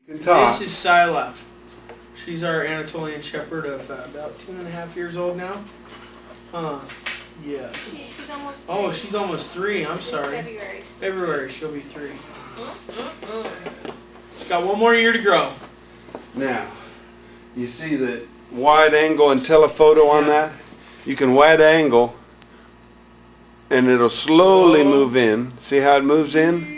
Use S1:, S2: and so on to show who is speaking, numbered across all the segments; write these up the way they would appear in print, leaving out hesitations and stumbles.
S1: You can talk.
S2: This is Sila. She's our Anatolian Shepherd of about 2.5 years old now. Yes.
S3: She's almost 3.
S2: Oh, she's almost 3. I'm sorry.
S3: February.
S2: February, she'll be 3. Got 1 more year to grow.
S1: Now, you see the wide angle and telephoto on that? You can wide angle and it'll slowly move in. See how it moves in?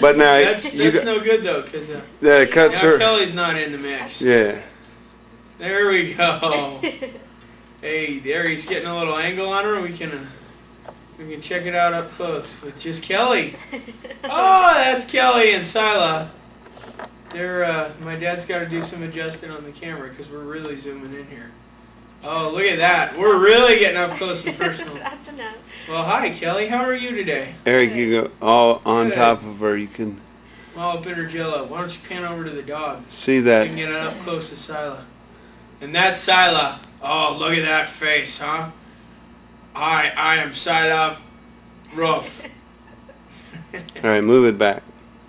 S1: But now
S2: That's no good though, because
S1: it cuts her.
S2: Kelley's not in the mix.
S1: Yeah.
S2: There we go. Hey, there he's getting a little angle on her. We can check it out up close with just Kelley. Oh, that's Kelley and Sila. They're my dad's got to do some adjusting on the camera because we're really zooming in here. Oh, look at that. We're really getting up close and personal.
S3: That's enough.
S2: Well, hi, Kelley. How are you today?
S1: Erik, you go all on top of her. You can
S2: Well, up in her jello. Why don't you pan over to the dog?
S1: see
S2: You
S1: that.
S2: can get it up close to Sila. And that's Sila. Oh, look at that face, huh? I am Sila Roof.
S1: All right, move it back.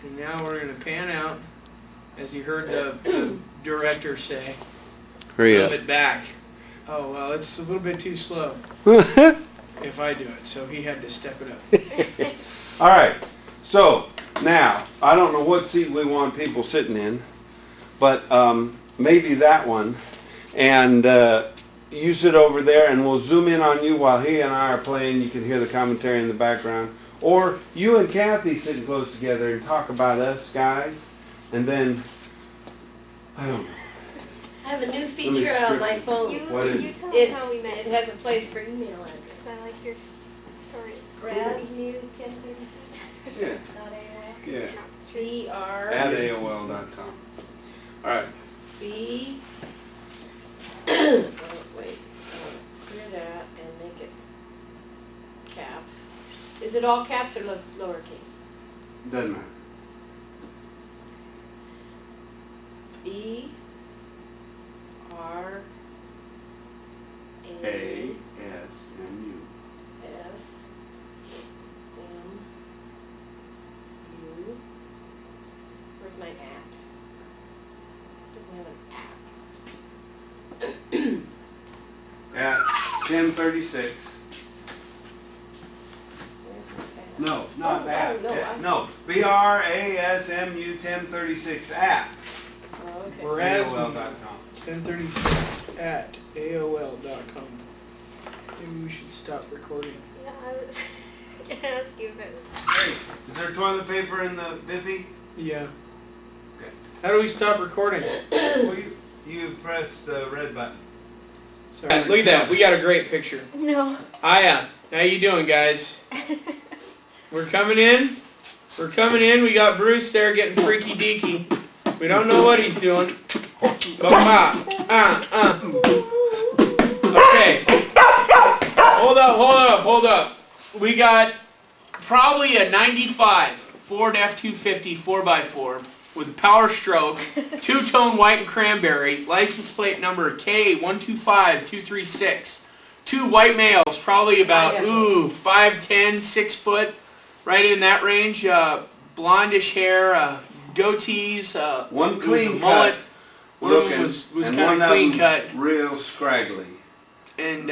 S2: And now we're going to pan out, as you heard the director say.
S1: Hurry
S2: Move
S1: up.
S2: it back. Oh, well, it's a little bit too slow if I do it, so he had to step it up.
S1: All right. So now I don't know what seat we want people sitting in, but maybe that one, and you sit over there, and we'll zoom in on you while he and I are playing. You can hear the commentary in the background, or you and Kathy sitting close together and talk about us guys, and then I don't know.
S4: I have a new feature on my phone.
S1: What is
S3: You
S1: it?
S3: tell us how we met.
S4: It has a place for email address.
S3: I like your story.
S4: Rasmu1036.
S1: Yeah. Yeah.
S4: BR.
S1: At AOL.com. All right.
S4: B. Oh, wait. Clear that and make it caps. Is it all caps or lowercase?
S1: Doesn't matter.
S4: B. R.
S1: A S M U.
S4: S. M. U. Where's my at? Doesn't have an at.
S1: At 1036.
S4: Where's my at?
S1: No, not
S4: Oh,
S1: at.
S4: no, I-
S1: No, BRASMU 1036 at
S4: Oh, okay.
S2: Whereas
S1: AOL.com.
S2: 1036 at AOL.com. Maybe we should stop recording.
S3: Yeah, I was going to ask you about it.
S1: Hey, is there toilet paper in the biffy?
S2: Yeah.
S1: Okay.
S2: How do we stop recording?
S1: Well, you press the red button.
S2: Sorry. Look at that. We got a great picture.
S3: No.
S2: Hiya. How you doing, guys? We're coming in. We're coming in. We got Bruce there getting freaky deaky. We don't know what he's doing. Okay. Hold up. We got probably a 95 Ford F-250 4x4 with power stroke, 2-tone white and cranberry, license plate number K125236. 2 white males, probably about 5'10", 6 foot, right in that range. Blondish hair, goatees.
S1: One
S2: it was
S1: clean
S2: a mullet.
S1: cut
S2: One of
S1: looking,
S2: them was
S1: and
S2: kind
S1: one
S2: of clean cut.
S1: real scraggly.
S2: And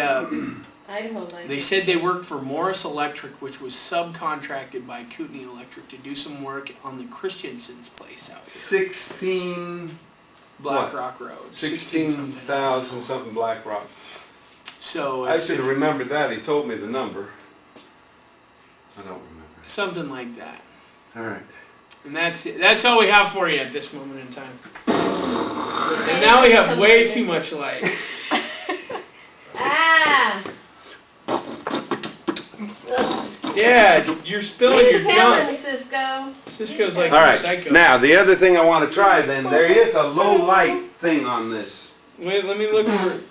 S4: Idaho license.
S2: they said they worked for Morris Electric, which was subcontracted by Kootenai Electric to do some work on the Christensen's place out here.
S1: 16
S2: Black
S1: what?
S2: Rock Road.
S1: 16,000 something Black Rock.
S2: So
S1: I should have remembered that. He told me the number. I don't remember.
S2: something like that.
S1: All right.
S2: And that's it. That's all we have for you at this moment in time. And now we have way too much light.
S4: Ah!
S2: Yeah, you're spilling your
S4: Tell him,
S2: junk.
S4: Cisco.
S2: Cisco's like
S1: All
S2: a
S1: right.
S2: psycho.
S1: Now the other thing I want to try. Then there is a low light thing on this.
S2: Wait, let me look for it.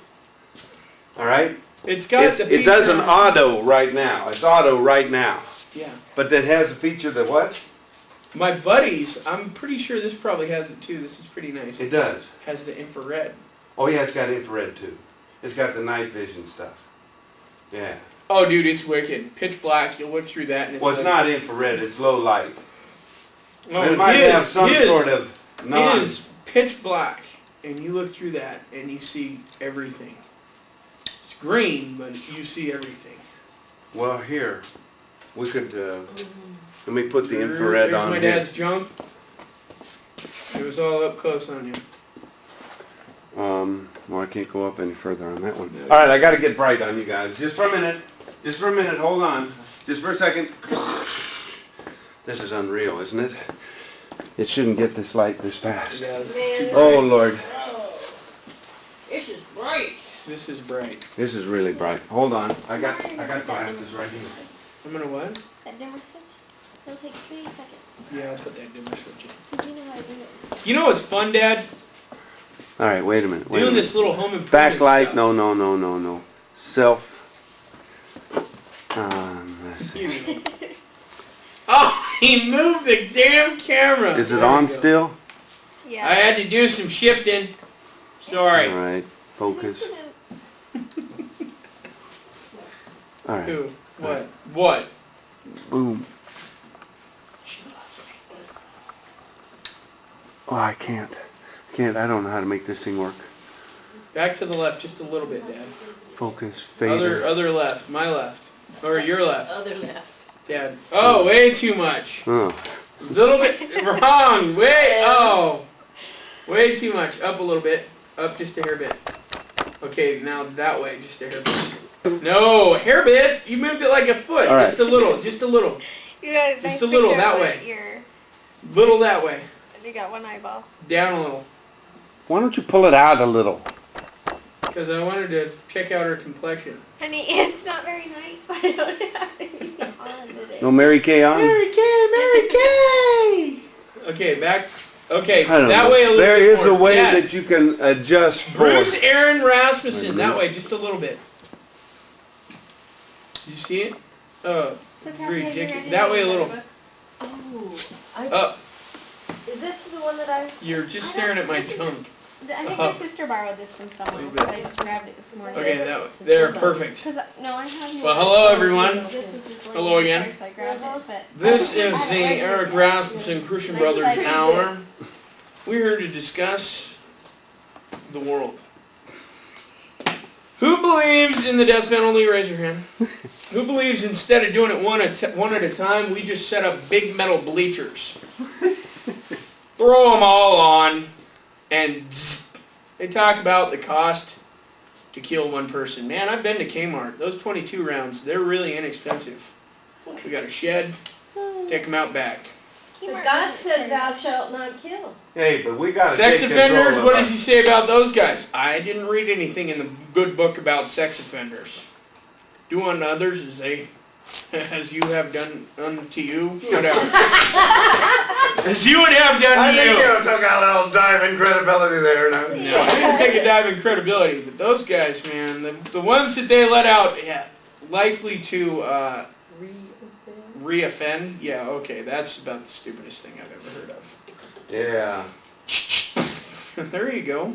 S1: All right.
S2: It's got the
S1: It does
S2: feature
S1: an
S2: on-
S1: auto right now. It's auto right now.
S2: Yeah.
S1: But it has a feature that what?
S2: My buddies, I'm pretty sure this probably has it too. This is pretty nice.
S1: It does.
S2: Has the infrared.
S1: Oh yeah, it's got infrared too. It's got the night vision stuff. Yeah.
S2: Oh, dude, it's wicked. Pitch black. You'll look through that, and it's
S1: Well, it's
S2: like,
S1: not infrared. It's low light.
S2: Oh,
S1: It might have some sort of None.
S2: It is pitch black, and you look through that, and you see everything. It's green, but you see everything.
S1: Well, here, we could, let me put the infrared
S2: There's
S1: on
S2: my
S1: here.
S2: dad's junk. It was all up close on you.
S1: Well, I can't go up any further on that one.
S2: No.
S1: All right, I gotta get bright on you guys. Just for a minute. Just for a minute, hold on. Just for a second. This is unreal, isn't it? It shouldn't get this light this fast.
S2: Yeah, this
S3: Man.
S2: is too
S1: Oh,
S2: bright.
S1: Lord.
S4: Oh, this is bright.
S2: This is bright.
S1: This is really bright. Hold on. I got glasses right here.
S2: I'm gonna what?
S3: That dimmer switch? It'll take 3 seconds.
S2: Yeah, I'll put that dimmer switch in.
S3: You know how to do it.
S2: You know what's fun, Dad?
S1: All right, wait a minute. Wait a
S2: Doing
S1: minute.
S2: this little home improvement
S1: Backlight,
S2: stuff.
S1: no. Self. Let's see.
S2: Oh, he moved the damn camera.
S1: Is it
S2: There
S1: on
S2: we go.
S1: still?
S3: Yeah.
S2: I had to do some shifting. Sorry.
S1: All right, focus. All right,
S2: Who? What? What?
S1: boom. Oh, I can't. I don't know how to make this thing work.
S2: Back to the left just a little bit, Dad.
S1: Focus, fader.
S2: Other left. My left. Or your left,
S4: Other left.
S2: Dad. Oh, way too much.
S1: Oh,
S2: Little bit wrong. Way too much. Up a little bit. Up just a hair bit. Okay, now that way, just a hair bit. No, hair bit. You moved it like a foot.
S1: All right.
S2: Just a little. Just a little.
S3: You got a
S2: Just
S3: nice
S2: a little,
S3: picture
S2: that
S3: of
S2: way.
S3: what Your,
S2: Little that way.
S3: you got one eyeball.
S2: Down a little.
S1: why don't you pull it out a little?
S2: Because I wanted to check out her complexion.
S3: Honey, it's not very nice. I don't have anything on today.
S1: No Mary Kay on?
S2: Mary Kay! Okay, back. Okay,
S1: I don't
S2: that
S1: know.
S2: way a little
S1: There
S2: bit
S1: is
S2: more.
S1: a way
S2: Dad,
S1: that you can adjust for.
S2: Bruce Aaron
S1: Wait a
S2: Rasmussen.
S1: minute.
S2: That way, just a little bit. You see it?
S3: So Kathy, have you
S2: Ridiculous.
S3: read
S2: That
S3: any
S2: way a
S3: of the
S2: little.
S3: books?
S4: Oh,
S2: Up.
S4: is this the one that I?
S2: You're just staring at my junk.
S3: I think
S2: Up.
S3: my sister borrowed this from someone
S2: Little
S3: because
S2: bit.
S3: I just grabbed it this morning.
S2: Okay,
S4: To
S2: they're
S4: send them.
S2: perfect.
S3: Cause no, I have.
S2: Well, hello everyone.
S3: This was just laying
S2: Hello
S3: in the
S2: again.
S3: car, so I grabbed it, but
S2: This
S3: I
S2: is
S3: haven't
S2: the
S3: read it
S2: Erik
S3: yet.
S2: Rasmussen Christian
S3: Nice
S2: Brothers
S3: sight.
S2: Hour. We're here to discuss the world. Who believes in the death penalty? Raise your hand. Who believes instead of doing it one at a time, we just set up big metal bleachers, throw them all on, and zzz. They talk about the cost to kill one person. Man, I've been to Kmart. Those 22 rounds, they're really inexpensive. We got a shed, take them out back.
S3: Kmart
S4: God
S3: doesn't
S4: says
S3: turn-
S4: thou shalt not kill.
S1: Hey, but we got
S2: Sex offenders, what does he say about those guys? I didn't read anything in the good book about sex offenders. Do unto others as you have done unto you, whatever. As you would have done to you.
S1: took out a little dive in credibility there.
S2: No, I didn't take a dive in credibility, but those guys, man, the ones that they let out, yeah, likely to re-offend. Yeah, okay, that's about the stupidest thing I've ever heard of.
S1: Yeah.
S2: There you go.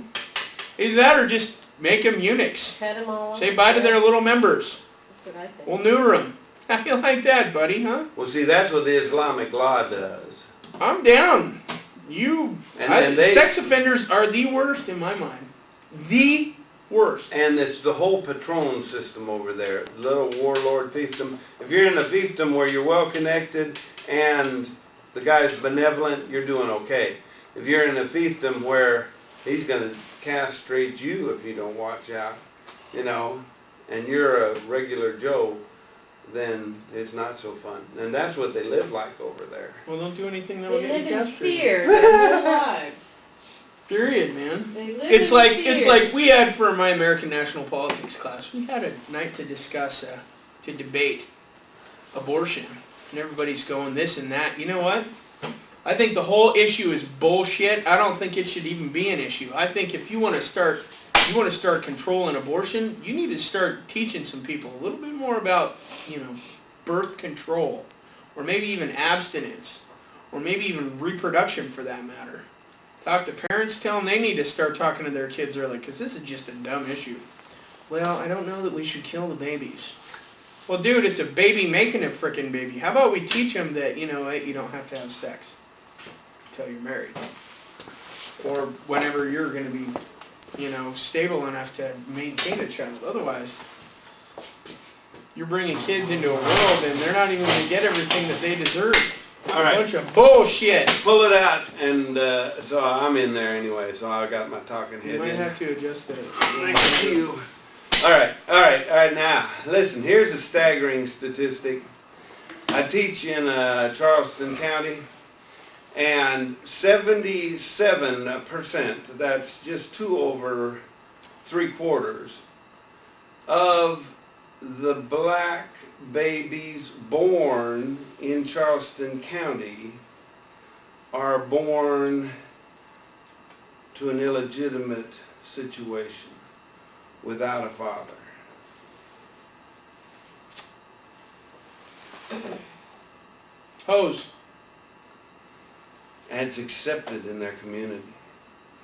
S2: Either that or just make them eunuchs.
S4: Pet them all.
S2: Say bye to their little members.
S4: That's what I think.
S2: We'll neuter them. How you like that, buddy, huh?
S1: Well, see, that's what the Islamic law does.
S2: I'm down.
S1: And they-
S2: sex offenders are the worst in my mind. The worst.
S1: And it's the whole patron system over there, little warlord fiefdom. If you're in a fiefdom where you're well connected and the guy's benevolent, you're doing okay. If you're in a fiefdom where he's going to castrate you if you don't watch out, you know, and you're a regular Joe, then it's not so fun. And that's what they live like over there.
S2: Well, don't do anything that
S4: They
S2: will get
S4: live
S2: you
S4: in
S2: castrated.
S4: fear their whole lives.
S2: Period, man.
S4: They live
S2: It's
S4: in
S2: like
S4: fear.
S2: we had for my American national politics class. We had a night to discuss, to debate abortion, and everybody's going this and that. You know what? I think the whole issue is bullshit. I don't think it should even be an issue. I think if you want to start controlling abortion, you need to start teaching some people a little bit more about, birth control, or maybe even abstinence, or maybe even reproduction for that matter. Talk to parents, tell them they need to start talking to their kids early, because this is just a dumb issue. Well, I don't know that we should kill the babies. Well, dude, it's a baby making a frickin' baby. How about we teach them that, you don't have to have sex until you're married? or whenever you're going to be, you know, stable enough to maintain a child. Otherwise, you're bringing kids into a world and they're not even going to get everything that they deserve.
S1: All right.
S2: A bunch of bullshit.
S1: Pull it out, and so I'm in there anyway, so I got my talking head
S2: You might
S1: in.
S2: have to adjust that.
S1: Thank you. All right, now, listen, here's a staggering statistic. I teach in Charleston County, and 77%, that's just 2 over 3/4, of the black babies born in Charleston County are born to an illegitimate situation without a father.
S2: Hose.
S1: And it's accepted in their community.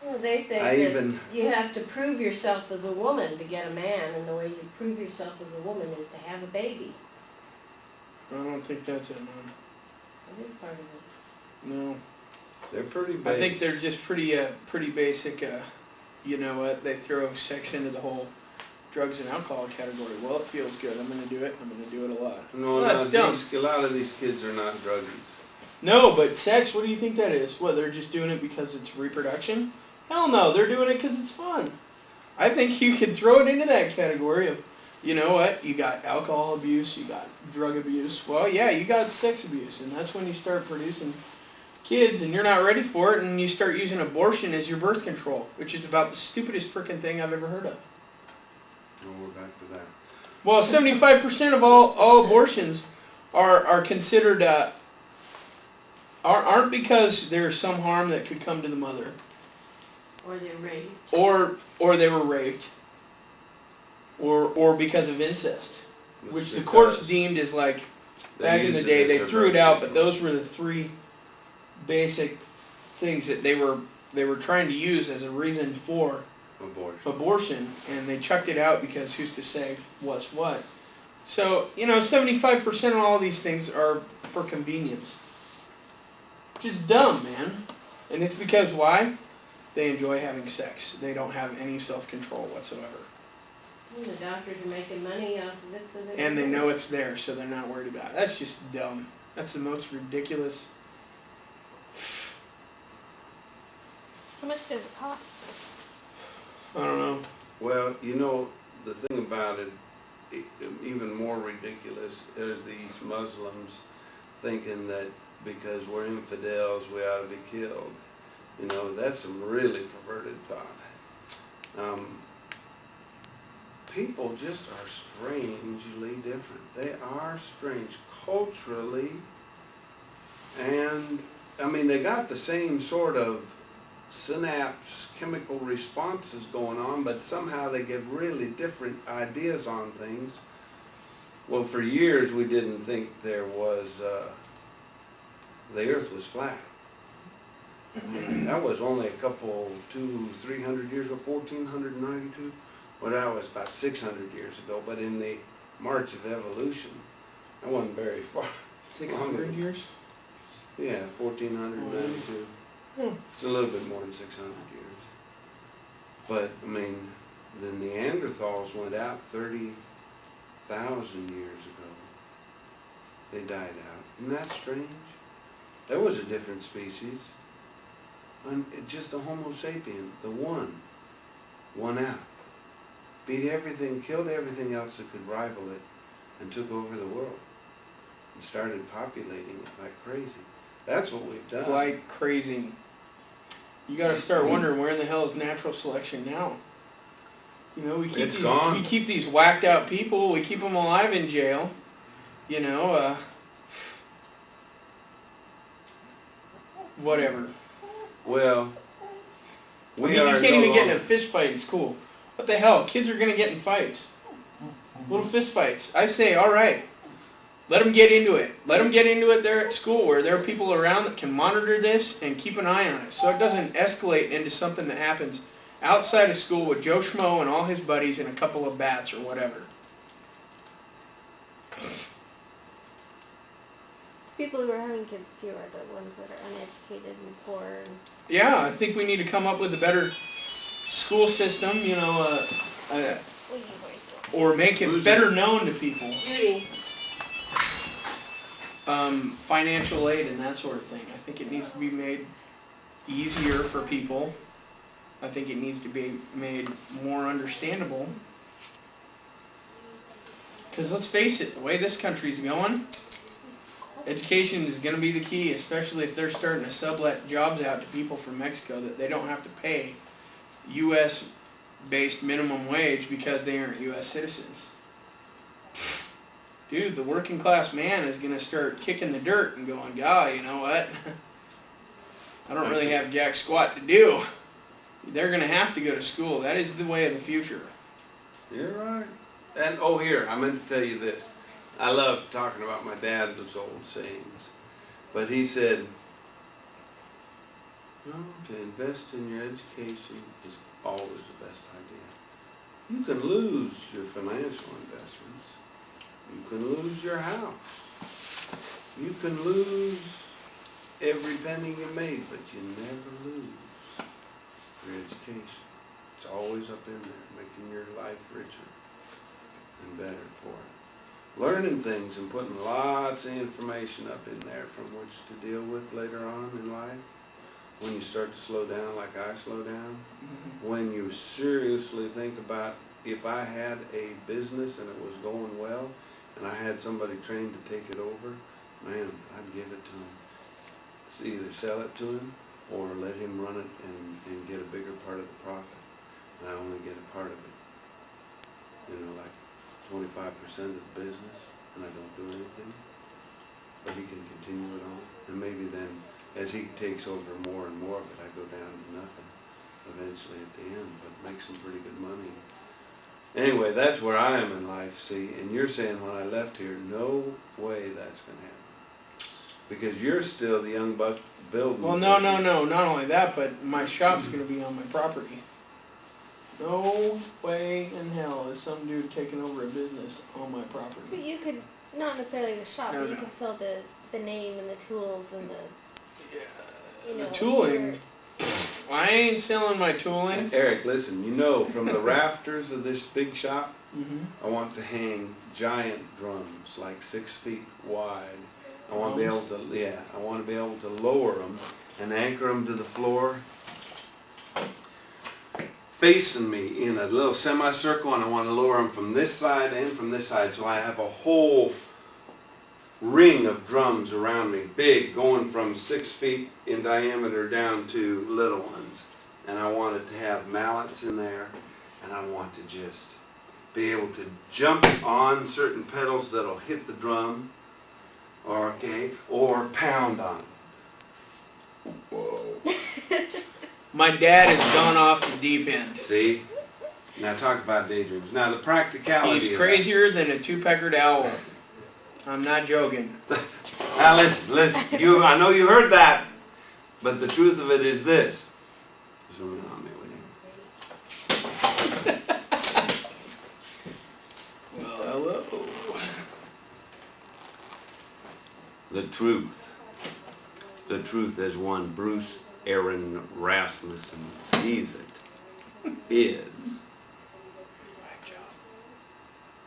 S4: Well, they think
S1: I
S4: that
S1: even-
S4: you have to prove yourself as a woman to get a man, and the way you prove yourself as a woman is to have a baby.
S2: I don't think that's it, man.
S4: That is part of it.
S2: No.
S1: They're pretty big.
S2: I think they're just pretty basic, you know what, they throw sex into the whole drugs and alcohol category. Well, it feels good, I'm gonna do it, I'm gonna do it a lot.
S1: No,
S2: Well, that's
S1: no,
S2: dumb.
S1: a lot of these kids are not druggies.
S2: No, but sex, what do you think that is? What, they're just doing it because it's reproduction? Hell no, they're doing it because it's fun. I think you could throw it into that category of, you know what, you got alcohol abuse, you got drug abuse. Well, yeah, you got sex abuse, and that's when you start producing kids and you're not ready for it, and you start using abortion as your birth control, which is about the stupidest frickin' thing I've ever heard of.
S1: Oh, we're back to that.
S2: Well, 75% of all abortions are considered, aren't because there's some harm that could come to the mother.
S4: Or they're raped.
S2: Or they were raped. Or because of incest. Which the
S1: it
S2: courts
S1: does.
S2: deemed as like,
S1: They
S2: back in
S1: use
S2: the
S1: it
S2: day,
S1: as
S2: they
S1: their
S2: threw it
S1: birth
S2: out, but
S1: control.
S2: those were the 3 basic things that they were trying to use as a reason for abortion, and they chucked it out because who's to say what's what. So, you know, 75% of all these things are for convenience. Which is dumb, man. And it's because why? They enjoy having sex. They don't have any self-control whatsoever.
S4: And the doctors are making money off of it, so they
S2: And they know it's there, so they're not worried about it. That's just dumb. That's the most ridiculous.
S3: How much does it cost?
S2: I don't know.
S1: Well, you know, the thing about it, even more ridiculous, is these Muslims thinking that because we're infidels, we ought to be killed. You know, that's some really perverted thought. People just are strangely different. They are strange culturally, and I mean, they got the same sort of synapse chemical responses going on, but somehow they get really different ideas on things. Well, for years we didn't think there was, the earth was flat. That was only a couple, 200-300 years ago, 1492. Well, that was about 600 years ago, but in the march of evolution, that wasn't very far.
S2: 600 years?
S1: Yeah, 1492. It's a little bit more than 600 years. But, I mean, the Neanderthals went out 30,000 years ago. They died out. Isn't that strange? There was a different species. And just a Homo sapien, the one, won out. Beat everything, killed everything else that could rival it, and took over the world. And started populating it like crazy. That's what we've done.
S2: Like crazy. You gotta start wondering where in the hell is natural selection now? You know, we keep these whacked out people, we keep them alive in jail. You know, whatever.
S1: Well,
S2: I mean, you can't even get in a fist fight in school. What the hell? Kids are gonna get in fights. Little fist fights. I say, all right. Let them get into it. Let them get into it there at school where there are people around that can monitor this and keep an eye on it so it doesn't escalate into something that happens outside of school with Joe Schmo and all his buddies and a couple of bats or whatever.
S3: people who are having kids too are the ones that are uneducated and poor. And
S2: Yeah, I think we need to come up with a better school system, you know, or make it better known to people.
S4: Judy.
S2: Financial aid and that sort of thing. I think it needs to be made easier for people. I think it needs to be made more understandable. Because let's face it, the way this country's going, education is going to be the key, especially if they're starting to sublet jobs out to people from Mexico that they don't have to pay U.S.-based minimum wage because they aren't U.S. citizens. Dude, the working class man is going to start kicking the dirt and going, God, you know what? I don't really have jack squat to do. They're going to have to go to school. That is the way of the future.
S1: You're right. And, oh, here, I meant to tell you this. I love talking about my dad's old sayings. But he said, no, to invest in your education is always the best idea. You can lose your financial investments. You can lose your house. You can lose every penny you made, but you never lose your education. It's always up in there, making your life richer and better for it. Learning things and putting lots of information up in there from which to deal with later on in life. When you start to slow down like I slow down. When you seriously think about, if I had a business and it was going well, and I had somebody trained to take it over, man, I'd give it to him. It's either sell it to him or let him run it and get a bigger part of the profit. And I only get a part of it. You know, like 25% of the business, and I don't do anything. But he can continue it on. And maybe then, as he takes over more and more of it, I go down to nothing eventually at the end, but make some pretty good money. Anyway, that's where I am in life, see, and you're saying when I left here, no way that's going to happen. Because you're still the young buck building.
S2: Well, no, not only that, but my shop's going to be on my property. No way in hell is some dude taking over a business on my
S3: but
S2: property.
S3: you could, not necessarily the shop,
S2: No,
S3: but you
S2: no.
S3: could sell the name and the tools and the, you know.
S2: The tooling, I ain't selling my tooling.
S1: Eric, listen, you know, from the rafters of this big shop,
S2: Mm-hmm.
S1: I want to hang giant drums, like 6 feet wide. I want to be able to, I want to be able to lower them and anchor them to the floor, facing me in a little semicircle, and I want to lower them from this side and from this side, so I have a whole ring of drums around me, big, going from 6 feet in diameter down to little ones. And I want it to have mallets in there, and I want to just be able to jump on certain pedals that'll hit the drum, or pound on them. Whoa.
S2: My dad has gone off the deep end.
S1: See? Now talk about daydreams. Now the practicality.
S2: He's crazier than a two-peckered owl. I'm not joking.
S1: Now listen, I know you heard that, but the truth of it is this. Zoom in on me, will you?
S2: Well, hello.
S1: The truth as one Bruce Aaron Rasmussen sees it, is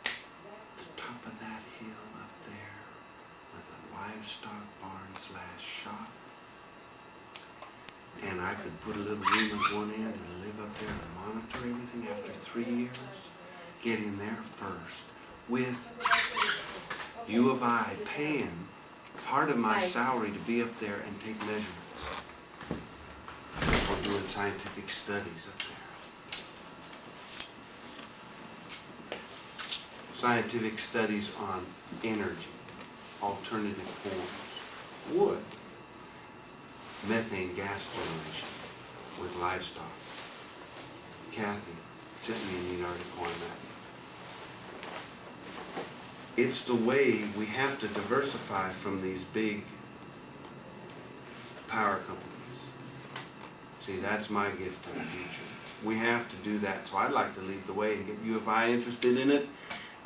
S1: the top of that hill up there with a livestock barn / shop, and I could put a little room at one end and live up there and monitor everything after 3 years, get in there first, with U of I paying part of my salary to be up there and take measurements. We're doing scientific studies up there. Scientific studies on energy, alternative forms, wood, methane gas generation with livestock. Kathy sent me a neat article on that. It's the way we have to diversify from these big power companies. See, that's my gift to the future. We have to do that. So I'd like to lead the way and get U of I interested in it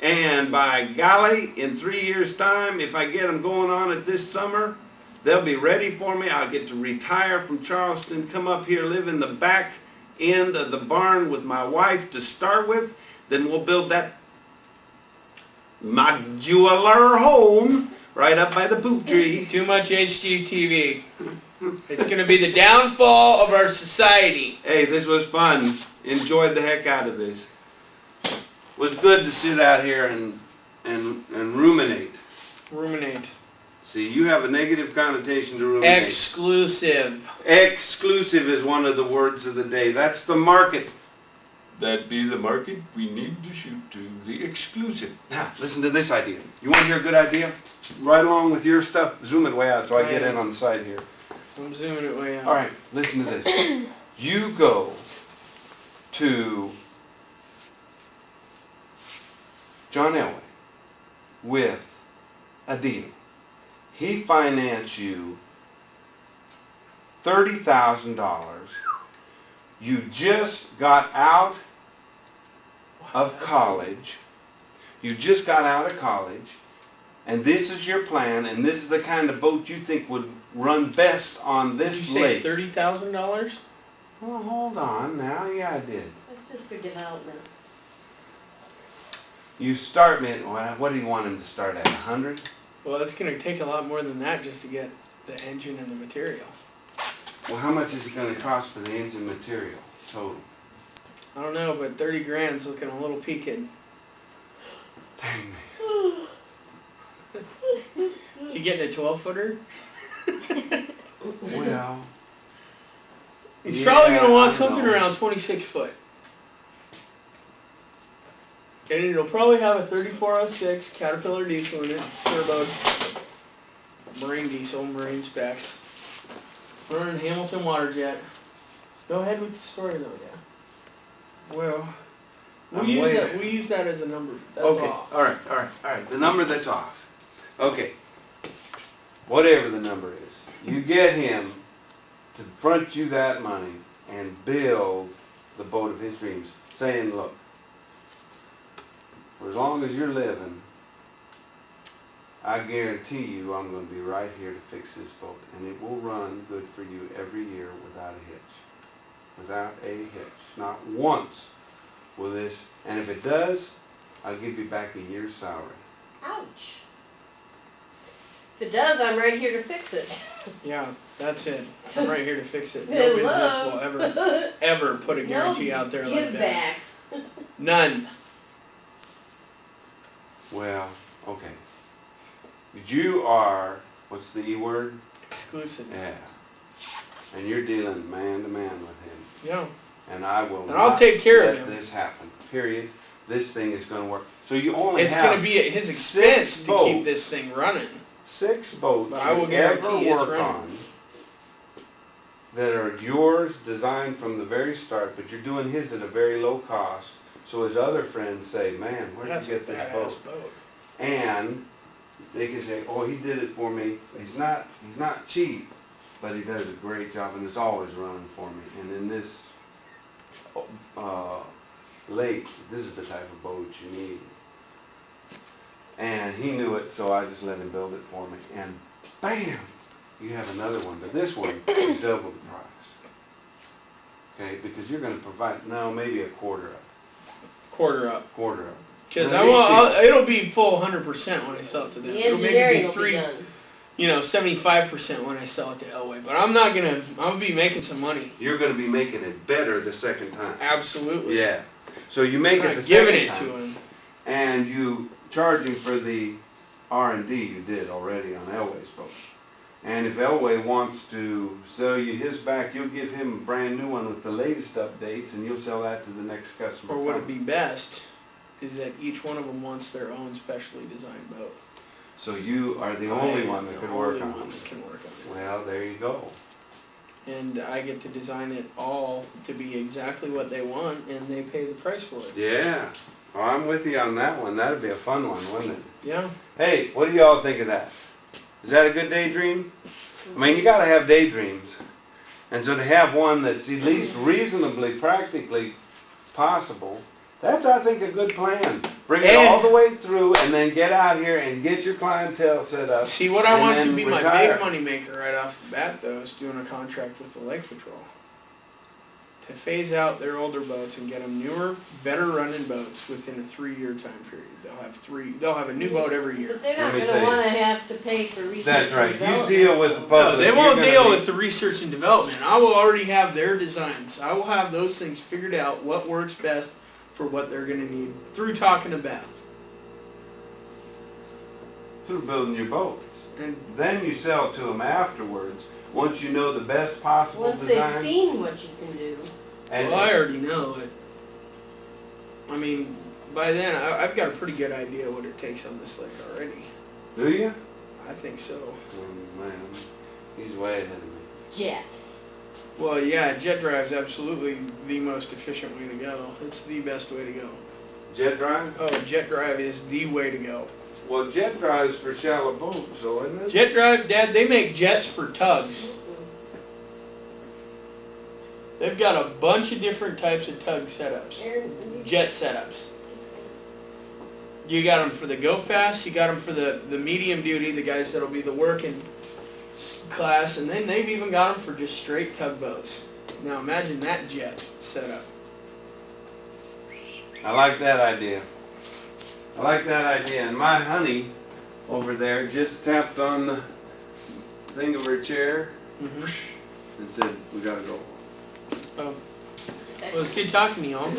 S1: And by golly, in 3 years' time, if I get them going on it this summer, they'll be ready for me. I'll get to retire from Charleston, come up here, live in the back end of the barn with my wife to start with. Then we'll build that modular home right up by the poop tree.
S2: Too much HGTV. It's going to be the downfall of our society.
S1: Hey, this was fun. Enjoyed the heck out of this. Was good to sit out here and ruminate.
S2: Ruminate.
S1: See, you have a negative connotation to ruminate.
S2: Exclusive.
S1: Exclusive is one of the words of the day. That's the market. That be the market we need to shoot to. The exclusive. Now, listen to this idea. You want to hear a good idea? Right along with your stuff. Zoom it way out so I get in on the side here.
S2: I'm zooming it way out.
S1: All right, listen to this. You go to John Elway with a deal. He financed you $30,000. You just got out of college. You just got out of college. And this is your plan, and this is the kind of boat you think would run best on this
S2: Did you
S1: lake.
S2: say $30,000?
S1: Well, hold on now. Yeah, I did.
S4: That's just for development.
S1: You start me at, what do you want him to start at, 100?
S2: Well, it's going to take a lot more than that just to get the engine and the material.
S1: Well, how much is it going to cost for the engine material total?
S2: I don't know, but 30 grand's looking a little peaked.
S1: Dang me.
S2: Is he getting a 12-footer?
S1: Well,
S2: He's
S1: yeah,
S2: probably going to want
S1: I don't
S2: something
S1: know.
S2: around 26 foot. And it'll probably have a 3406 Caterpillar diesel in it, turbo, marine diesel, marine specs, running Hamilton water jet. Go ahead with the story though, yeah.
S1: well,
S2: We use that as a number. That's
S1: okay,
S2: off.
S1: all right. The number that's off. Okay, whatever the number is, you get him to front you that money and build the boat of his dreams, saying, look, for as long as you're living, I guarantee you I'm going to be right here to fix this boat, and it will run good for you every year without a hitch. Without a hitch. Not once will this, and if it does, I'll give you back a year's salary.
S4: Ouch. If it does, I'm right here to fix it.
S2: Yeah, that's it. I'm right here to fix it. No business will ever put a guarantee out there like that.
S4: Givebacks.
S2: None.
S1: Well, okay. You are, what's the E word?
S2: Exclusive.
S1: Yeah. And you're dealing man to man with him.
S2: Yeah.
S1: And I will
S2: And I'll
S1: not
S2: take care of
S1: let
S2: him.
S1: this happen. Period. This thing is going to work. So you only
S2: It's
S1: have
S2: going to be at his expense
S1: six
S2: to keep this thing running.
S1: 6 boats
S2: But I will
S1: you ever
S2: guarantee it's
S1: work
S2: running.
S1: on that are yours, designed from the very start, but you're doing his at a very low cost. So his other friends say, man, where'd
S2: That's
S1: you
S2: a
S1: get this
S2: badass
S1: boat?
S2: boat.
S1: And they can say, oh, he did it for me. He's not cheap, but he does a great job, and it's always running for me. And in this lake, this is the type of boat you need. And he knew it, so I just let him build it for me. And bam, you have another one. But this one is double the price. Okay, because you're going to provide, no, maybe a quarter up.
S2: Quarter up.
S1: Quarter up.
S2: Because
S1: Now,
S2: it'll be full 100% when I sell it to them.
S4: The
S2: It'll maybe
S4: engineering
S2: be
S4: will be done.
S2: 75% when I sell it to Elway. But I'm not gonna. I'll be making some money.
S1: You're going to be making it better the second time.
S2: Absolutely.
S1: Yeah. So you make
S2: I'm
S1: it
S2: not
S1: the
S2: giving
S1: second
S2: it
S1: time,
S2: to him.
S1: and you charge him for the R&D you did already on Elway's boat. And if Elway wants to sell you his back, you'll give him a brand new one with the latest updates, and you'll sell that to the next customer.
S2: Or would it be best is that each one of them wants their own specially designed boat.
S1: So you are the only one that
S2: The
S1: could work
S2: only
S1: on
S2: one
S1: it.
S2: that can work on it.
S1: Well, there you go.
S2: And I get to design it all to be exactly what they want, and they pay the price for it.
S1: Yeah. Well, I'm with you on that one. That'd be a fun one, wouldn't it?
S2: Yeah.
S1: Hey, what do y'all think of that? Is that a good daydream? I mean, you got to have daydreams. And so to have one that's at least reasonably practically possible, That's, I think, a good plan. Bring it all the way through and then get out here and get your clientele set up.
S2: See, what I
S1: and
S2: want to
S1: then
S2: be
S1: retire.
S2: my big money maker right off the bat, though, is doing a contract with the Lake Patrol to phase out their older boats and get them newer, better running boats within a 3-year time period. They'll have a new boat every year.
S4: But they're not
S1: Let me
S4: gonna
S1: tell you.
S4: wanna have to pay for research
S1: That's
S4: and
S1: right. You
S4: development.
S1: deal with the
S2: No,
S1: public.
S2: they
S1: You're
S2: won't
S1: gonna
S2: deal
S1: be-
S2: with the research and development. I will already have their designs. I will have those things figured out, what works best for what they're going to need, through talking to Beth.
S1: through building your boats.
S2: And
S1: Then you sell to them afterwards, once you know the best possible
S4: Once
S1: design.
S4: they've seen what you can do.
S1: and
S2: well, I already know it. I mean, by then, I've got a pretty good idea what it takes on this lake already.
S1: do you?
S2: I think so.
S1: Oh, man, he's way ahead of me.
S4: Jet.
S2: Well, yeah, jet drive's absolutely the most efficient way to go. It's the best way to go.
S1: Jet drive?
S2: Oh, jet drive is the way to go.
S1: Well, jet drive's for shallow boats, so isn't it?
S2: Jet drive, Dad, they make jets for tugs. They've got a bunch of different types of tug setups, jet setups. You got them for the go fast, you got them for the medium duty, the guys that'll be the working class, and then they've even got them for just straight tugboats. Now imagine that jet setup.
S1: I like that idea. I like that idea. And my honey over there just tapped on the thing of her chair and said, we gotta go.
S2: Oh. Well, it's good talking to you all.